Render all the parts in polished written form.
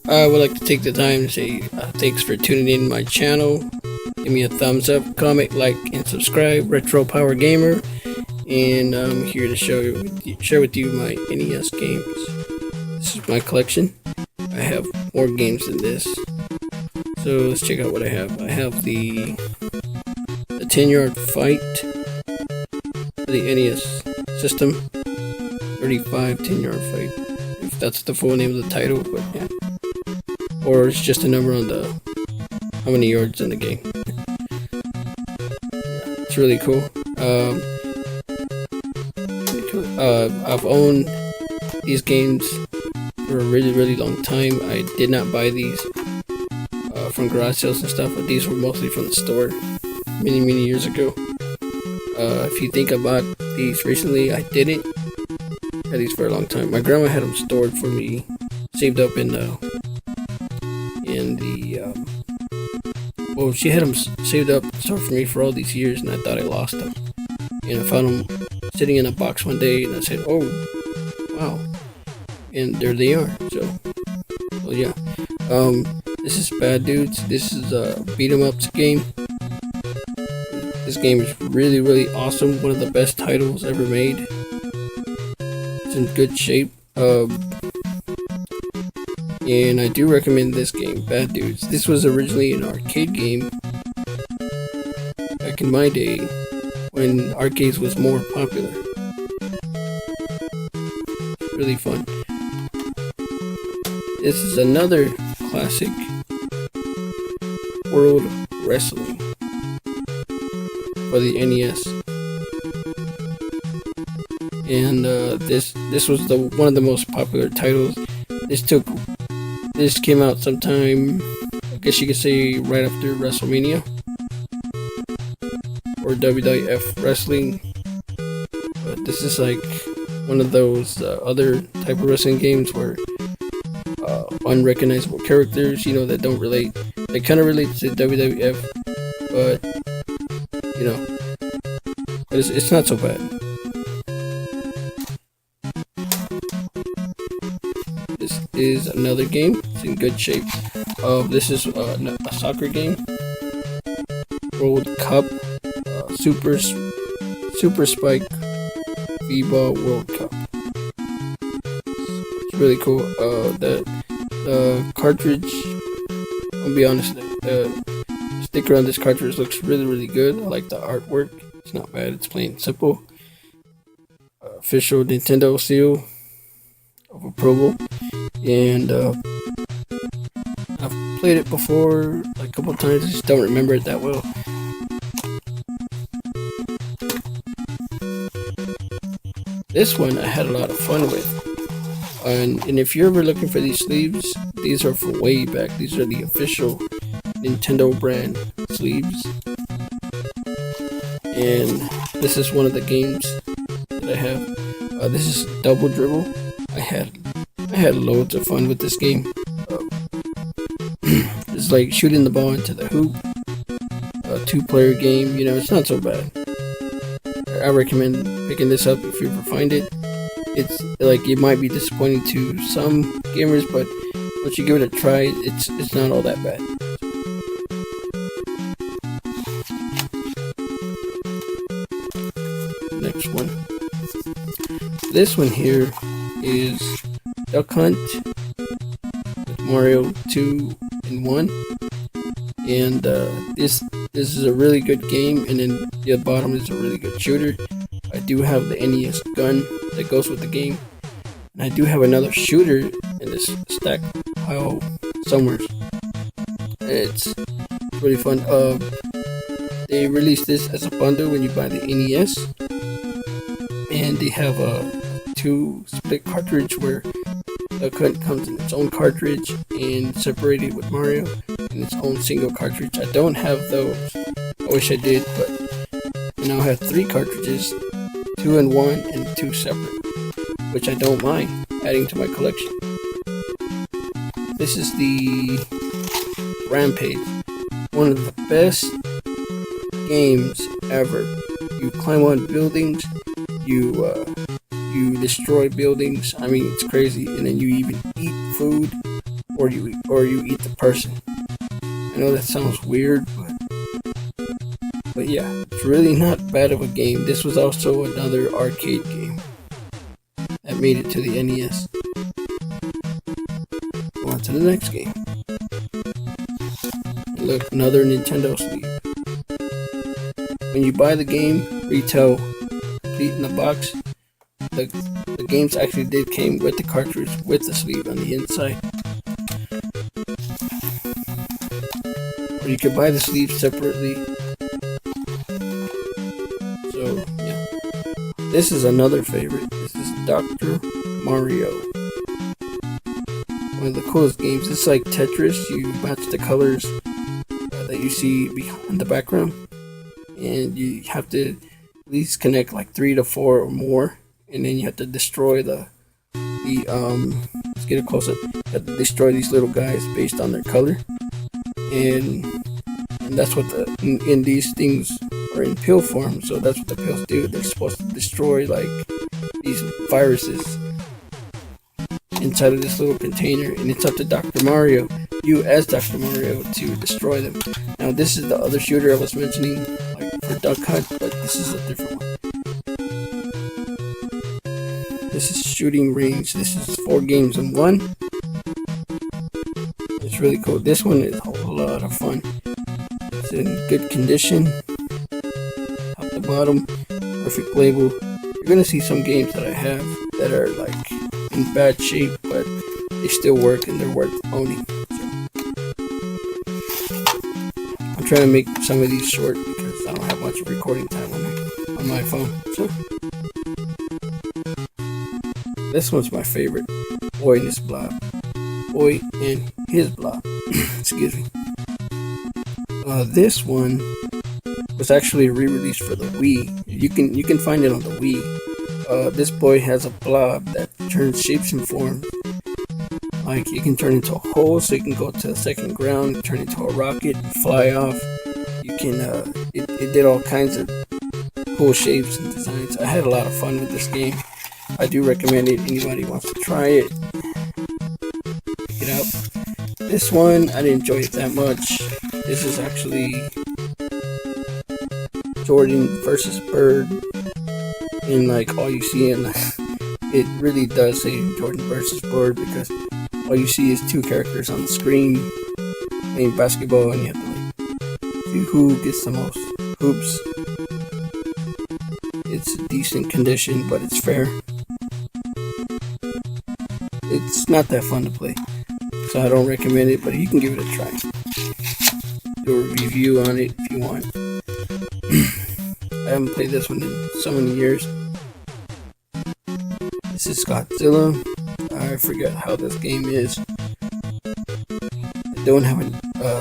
I would like to take the time to say thanks for tuning in my channel. Give me a thumbs up, comment, like, and subscribe. Retro Power Gamer, and I'm here to share with you my NES games. This is my collection. I have more games than this, so let's check out what I have. I have the 10-yard fight for the NES system. 35 10-yard fight, if that's the full name of the title, but yeah. Or it's just a number on the how many yards in the game. Yeah, it's really cool. I've owned these games for a really long time. I did not buy these from garage sales and stuff, but these were mostly from the store many years ago. If you think about these recently, I didn't. I had these for a long time. My grandma had them stored for me, saved up in the well, she had them saved up stored for me for all these years, and I thought I lost them. And I found them sitting in a box one day, and I said, "Oh, wow!" And there they are. So, well, yeah. This is Bad Dudes. This is a beat 'em ups game. This game is really awesome. One of the best titles ever made. It's in good shape. And I do recommend this game, Bad Dudes. This was originally an arcade game back in my day when arcades was more popular. Really fun. This is another classic, World Wrestling for the NES. And this was one of the most popular titles. This came out sometime, I guess you could say, right after WrestleMania or WWF Wrestling. But this is like one of those other type of wrestling games where unrecognizable characters, that don't relate. They kind of relate to WWF, but it's not so bad. This is another game. It's in good shape. This is a soccer game. World Cup, Super Spike V-Ball World Cup. It's really cool. The cartridge, I'll be honest, the sticker on this cartridge looks really good. I like the artwork. It's not bad. It's plain simple. Official Nintendo seal of approval. And I've played it before a couple of times. I just don't remember it that well. This one I had a lot of fun with. And if you're ever looking for these sleeves, these are from way back. These are the official Nintendo brand sleeves. And this is one of the games that I have. This is Double Dribble. I had loads of fun with this game. It's like shooting the ball into the hoop. A 2-player game. It's not so bad. I recommend picking this up if you ever find it. It's like, it might be disappointing to some gamers, but once you give it a try, it's not all that bad. Next one. This one here is Duck Hunt with Mario 2 in 1. And this is a really good game, and then the bottom is a really good shooter. I do have the NES gun that goes with the game, and I do have another shooter in this stack pile somewhere. It's really fun. They released this as a bundle when you buy the NES, and they have a 2 split cartridge where the Hunt comes in its own cartridge and separated with Mario in its own single cartridge. I don't have those. I wish I did, but I now have 3 cartridges, 2 in 1 and 2 separate, which I don't mind adding to my collection. This is the Rampage, one of the best games ever. You climb on buildings, you destroy buildings. I mean, it's crazy. And then you even eat food. or you eat the person. I know that sounds weird, but yeah, it's really not bad of a game. This was also another arcade game that made it to the NES. Go on to the next game. Look, another Nintendo sleeve. When you buy the game retail complete in the box, the games actually did came with the cartridge with the sleeve on the inside. Or you could buy the sleeve separately. So yeah, this is another favorite. This is Dr. Mario. One of the coolest games. It's like Tetris. You match the colors that you see in the background, and you have to at least connect like 3 to 4 or more, and then you have to destroy let's get it closer. You have to destroy these little guys based on their color, and that's what in these things are in pill form. So that's what the pills do. They're supposed to destroy like these viruses inside of this little container, and it's up to Dr. Mario, you as Dr. Mario, to destroy them. Now this is the other shooter I was mentioning, like for Duck Hunt, but this is a different one. This is Shooting Range. This is 4 games in 1. It's really cool. This one is a lot of fun. It's in good condition, top to bottom, perfect label. You're gonna see some games that I have that are like in bad shape, but they still work and they're worth owning. So I'm trying to make some of these short because I don't have much recording time on my phone. So this one's my favorite. Boy and his Blob. Boy and his Blob. Excuse me. This one was actually a re-release for the Wii. You can find it on the Wii. This boy has a blob that turns shapes and forms. Like, you can turn into a hole, so you can go to the second ground, turn into a rocket, fly off. You can, it did all kinds of cool shapes and designs. I had a lot of fun with this game. I do recommend it. Anybody wants to try it, pick it up. This one, I didn't enjoy it that much. This is actually Jordan versus Bird. And like all you see in it really does say Jordan versus Bird, because all you see is 2 characters on the screen playing basketball, and you have to like see who gets the most hoops. It's a decent condition, but it's fair. It's not that fun to play, so I don't recommend it, but you can give it a try. Do a review on it if you want. I haven't played this one in so many years. This is ScottZilla. I forget how this game is. I don't have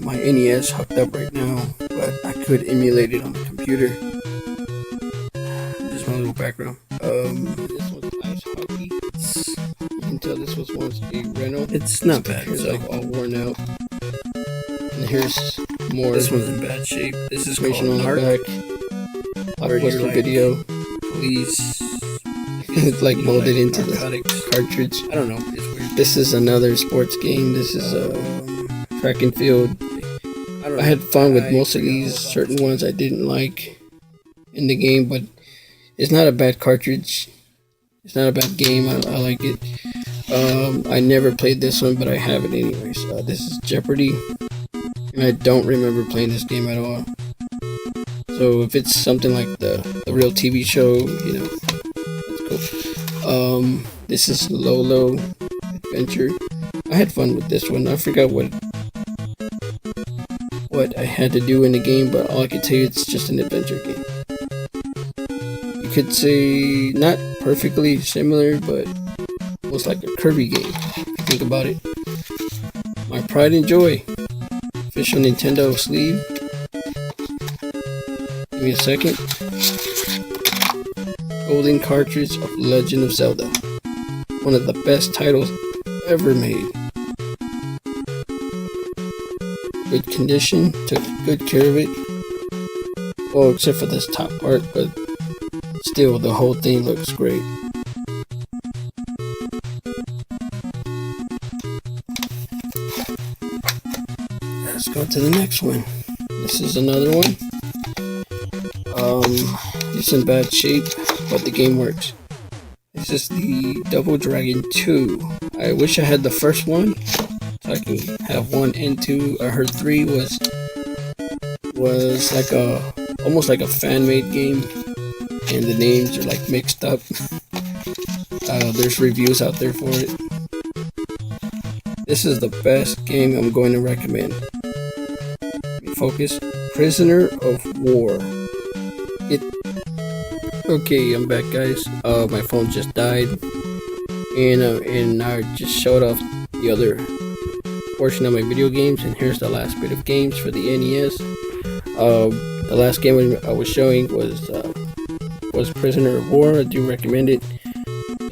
my NES hooked up right now, but I could emulate it on the computer. Just my little background. This one's ice hockey. You can tell this was once a rental. It's not bad. It's like all worn out. And here's more. This one's in bad shape. This is information on the back. Blockbuster video. Please. It's like molded into the cartridge. I don't know. It's weird. This is another sports game. This is track and field. I had fun with most of these. Certain ones I didn't like in the game, but it's not a bad cartridge. It's not a bad game. I like it. I never played this one, but I have it anyways. This is Jeopardy, and I don't remember playing this game at all. So if it's something like the real TV show, you know, that's cool. This is LOLO Venture. I had fun with this one. I forgot what I had to do in the game, but all I can tell you, it's just an adventure game. You could say not perfectly similar, but almost like a Kirby game, if you think about it. My pride and joy. Official Nintendo sleeve. Give me a second. Golden cartridge of Legend of Zelda. One of the best titles ever made. Good condition, took good care of it. Well, except for this top part, but still, the whole thing looks great. let's go to the next one. This is another one. It's in bad shape, but the game works. This is the Double Dragon 2. I wish I had the first one, so I can have 1 and 2. I heard 3 was like almost like a fan-made game, and the names are like mixed up. There's reviews out there for it. This is the best game I'm going to recommend. Focus. Prisoner of War. Okay, I'm back, guys. My phone just died, and I just showed off the other portion of my video games, and here's the last bit of games for the NES. The last game I was showing was Prisoner of War. I do recommend it,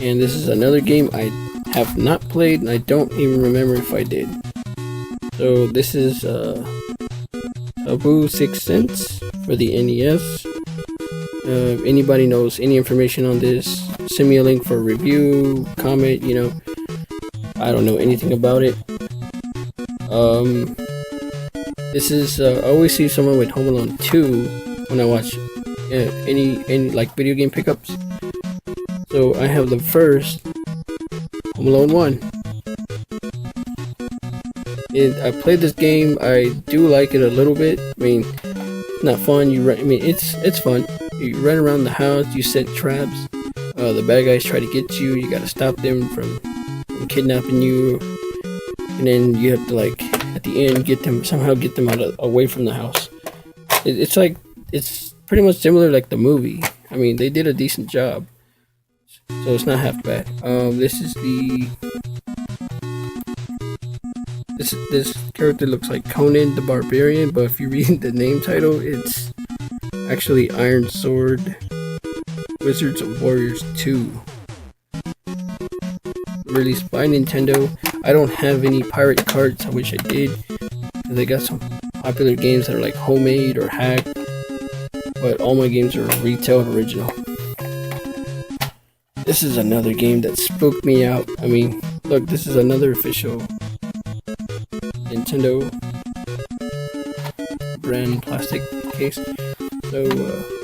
and this is another game I have not played, and I don't even remember if I did. So this is Taboo 6 Cents for the NES. If anybody knows any information on this, send me a link for a review, comment, I don't know anything about it. This is, I always see someone with Home Alone 2 when I watch any like video game pickups. So I have the first Home Alone 1. I played this game. I do like it a little bit. I mean, it's not fun. It's fun. You run around the house. You set traps. The bad guys try to get you. You gotta stop them from kidnapping you. And then you have to, like, at the end, somehow get them away from the house. It's pretty much similar like the movie. I mean, they did a decent job, so it's not half bad. This character looks like Conan the Barbarian, but if you read the name title, it's actually Iron Sword Wizards of Warriors 2. Released by Nintendo. I don't have any pirate cards. I wish I did, because they got some popular games that are like homemade or hacked, but all my games are retail original. This is another game that spooked me out. I mean, look, this is another official Nintendo brand plastic case. So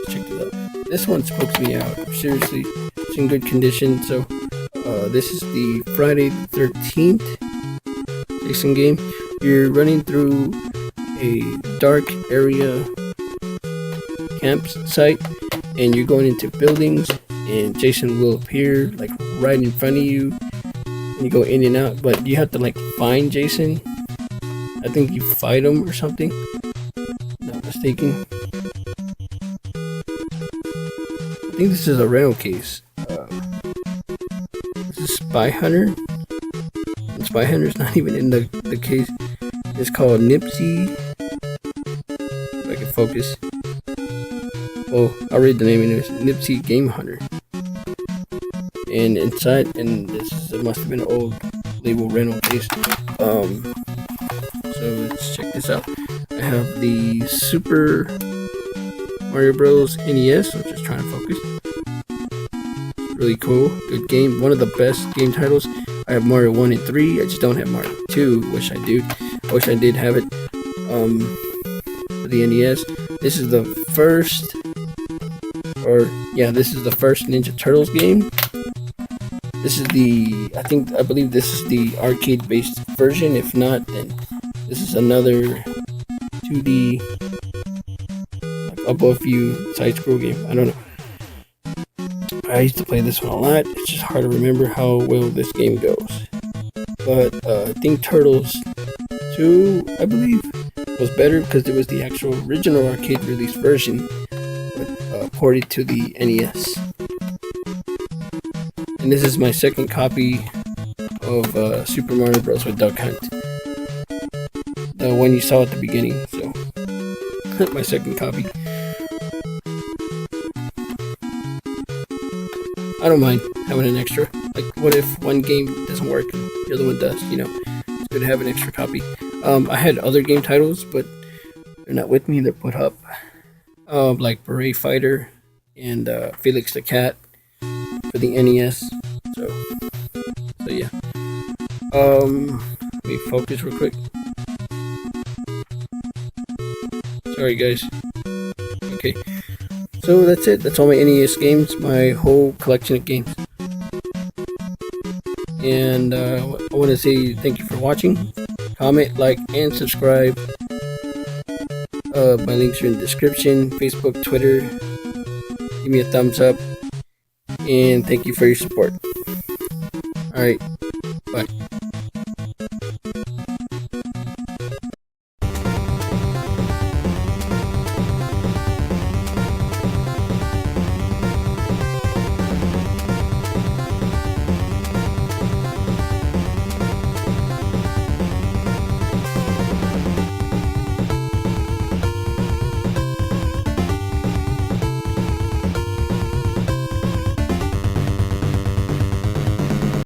check this out. This one spooks me out. Seriously, it's in good condition. So this is the Friday the 13th Jason game. You're running through a dark area campsite, and you're going into buildings, and Jason will appear like right in front of you, and you go in and out, but you have to like find Jason. I think you fight him or something, not mistaken. I think this is a rental case. This is Spy Hunter. And Spy Hunter's not even in the case. It's called Nipsey. If I can focus. Oh, I'll read the name of it. Nipsey Game Hunter. And inside, and it must have been an old label rental case. So let's check this out. I have the Super Mario Bros. NES. I'm just trying to focus. Really cool. Good game. One of the best game titles. I have Mario 1 and 3. I just don't have Mario 2. Wish I do. I wish I did have it. For the NES. This is the first. This is the first Ninja Turtles game. This is I believe this is the arcade-based version. If not, then this is another 2D, like above view side-scroll game. I don't know. I used to play this one a lot. It's just hard to remember how well this game goes. But I think Turtles 2, I believe, was better because it was the actual original arcade release version, but ported to the NES. And this is my second copy of Super Mario Bros. With Duck Hunt. The one you saw at the beginning, so my second copy. I don't mind having an extra. Like, what if one game doesn't work and the other one does? It's good to have an extra copy. I had other game titles, but they're not with me. They're put up. Like Beret Fighter and Felix the Cat for the NES. So yeah. Let me focus real quick. Sorry, guys. Okay. So that's it. That's all my NES games, my whole collection of games. And I want to say thank you for watching. Comment, like, and subscribe. My links are in the description. Facebook, Twitter. Give me a thumbs up. And thank you for your support. Alright.